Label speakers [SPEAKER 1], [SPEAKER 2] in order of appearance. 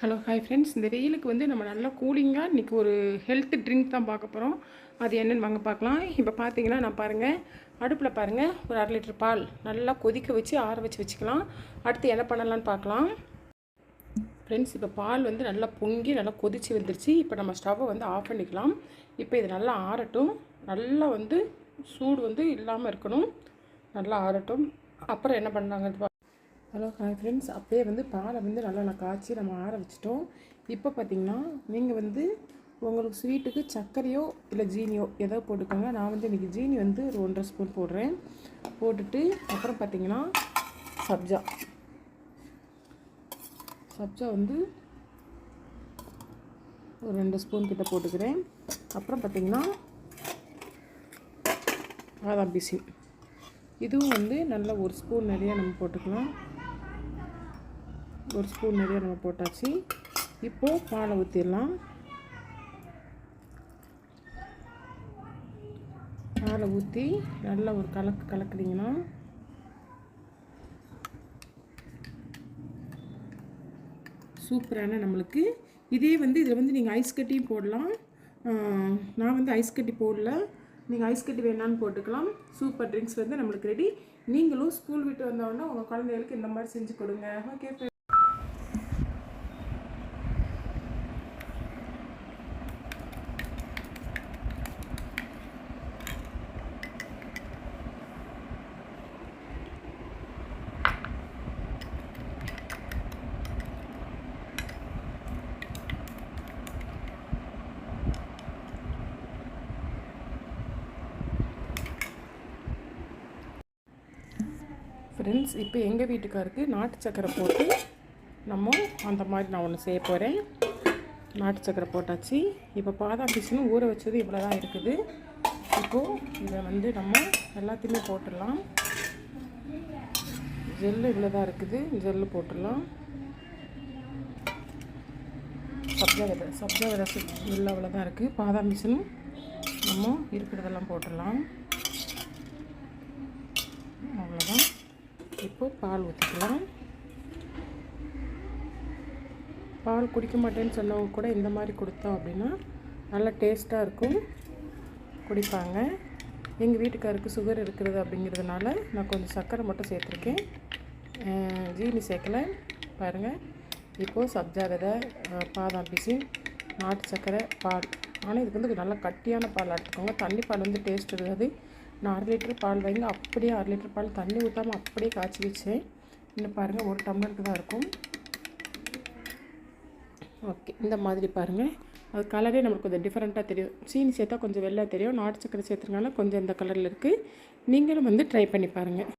[SPEAKER 1] Hello hi friends. இந்த வெயிலுக்கு வந்து நம்ம நல்லா கூலிங்காக இன்றைக்கி ஒரு ஹெல்த் ட்ரிங்க் தான் பார்க்க போகிறோம். அது என்னென்னு வாங்க பார்க்கலாம். இப்போ பார்த்தீங்கன்னா நான் பாருங்கள், அடுப்பில் பாருங்கள் ஒரு 1/2 லிட்டர் பால் நல்லா கொதிக்க வச்சு ஆற வச்சுக்கலாம். அடுத்து என்ன பண்ணலான்னு பார்க்கலாம் ஃப்ரெண்ட்ஸ். இப்போ பால் வந்து நல்லா பொங்கி நல்லா கொதித்து வந்துருச்சு. இப்போ நம்ம ஸ்டவ்வை வந்து ஆஃப் பண்ணிக்கலாம். இப்போ இது நல்லா ஆறட்டும். நல்லா வந்து சூடு வந்து இல்லாமல் இருக்கணும். நல்லா ஆறட்டும். அப்புறம் என்ன பண்ணலாங்கிறது. Hello hi friends. அப்படியே வந்து பாலை வந்து நல்லா காய்ச்சி நம்ம ஆற வச்சிட்டோம். இப்போ பார்த்திங்கன்னா நீங்கள் வந்து உங்களுக்கு ஸ்வீட்டுக்கு சர்க்கரையோ இல்லை ஜீனியோ ஏதோ போட்டுக்கோங்க. நான் வந்து இன்றைக்கி ஜீனி வந்து ஒரு 1.5 ஸ்பூன் போடுறேன். போட்டுட்டு அப்புறம் பார்த்திங்கன்னா சப்ஜா வந்து ஒரு 2 ஸ்பூன் கிட்ட போட்டுக்கிறேன். அப்புறம் பார்த்திங்கன்னா பாதாம் பிசின் இதுவும் வந்து நல்லா 1 ஸ்பூன் நிறையா நம்ம போட்டுக்கலாம். 1 ஸ்பூன் நிறைய நம்ம போட்டாச்சு. இப்போது பாலை ஊற்றிடலாம். பாலை ஊற்றி நல்லா ஒரு கலக்குனீங்கன்னா சூப்பரான நம்மளுக்கு இதே வந்து இதில் வந்து நீங்கள் ஐஸ் கட்டியும் போடலாம். நான் வந்து ஐஸ் கட்டி போடல. நீங்கள் ஐஸ் கட்டி வேணான்னு போட்டுக்கலாம். சூப்பர் ட்ரிங்க்ஸ் வந்து நம்மளுக்கு ரெடி. நீங்களும் ஸ்கூல் விட்டு வந்தோடனே உங்கள் குழந்தைகளுக்கு இந்த மாதிரி செஞ்சு கொடுங்க. Okay friends. இப்போ எங்கள் வீட்டுக்காருக்கு நாட்டு சக்கரை போட்டு நம்ம அந்த மாதிரி நான் ஒன்று செய்ய போகிறேன். நாட்டு சக்கரை போட்டாச்சு. இப்போ பாதாம் பிசினும் ஊற வச்சது இவ்வளோ தான் இருக்குது. இப்போது இதை வந்து நம்ம எல்லாத்தையுமே போட்டுடலாம். ஜெல்லு இவ்வளோ தான் இருக்குது. ஜெல்லு போட்டுடலாம். சப்ஜா விதை ஜெல்லு அவ்வளோ தான் இருக்குது. பாதாம் பிசினும் நம்ம இருக்கிறதெல்லாம் போட்டுடலாம். அவ்வளோதான். இப்போது பால் ஊற்றிக்கலாம். பால் குடிக்க மாட்டேன்னு சொன்னவங்க கூட இந்த மாதிரி கொடுத்தோம் அப்படின்னா நல்லா டேஸ்ட்டாக இருக்கும், குடிப்பாங்க. எங்கள் வீட்டுக்காருக்கு சுகர் இருக்கிறது அப்படிங்கிறதுனால நான் கொஞ்சம் சர்க்கரை மட்டும் சேர்த்துருக்கேன், ஜீனி சேர்க்கலை. பாருங்கள். இப்போது சப்ஜா விதை, பாதாம் பிசின், நாட்டு சர்க்கரை, பால். ஆனால் இதுக்கு வந்து நல்லா கட்டியான பால் எடுத்துக்கோங்க. தண்ணி பால் வந்து டேஸ்ட் இருக்காது. நான் 1/2 லிட்டர் பால் வாங்கி அப்படியே 1/2 லிட்டர் பால் தண்ணி ஊற்றாமல் அப்படியே காய்ச்சி வச்சேன். இன்னும் பாருங்கள், 1 டம்ளருக்கு தான் இருக்கும். ஓகே, இந்த மாதிரி பாருங்கள். அது கலரே நம்மளுக்கு கொஞ்சம் டிஃப்ரெண்ட்டாக தெரியும். சீனி சேர்த்தா கொஞ்சம் வெள்ளை தெரியும். நாட்டு சக்கரை சேர்த்துறதுனால கொஞ்சம் இந்த கலரில் இருக்குது. நீங்களும் வந்து ட்ரை பண்ணி பாருங்கள்.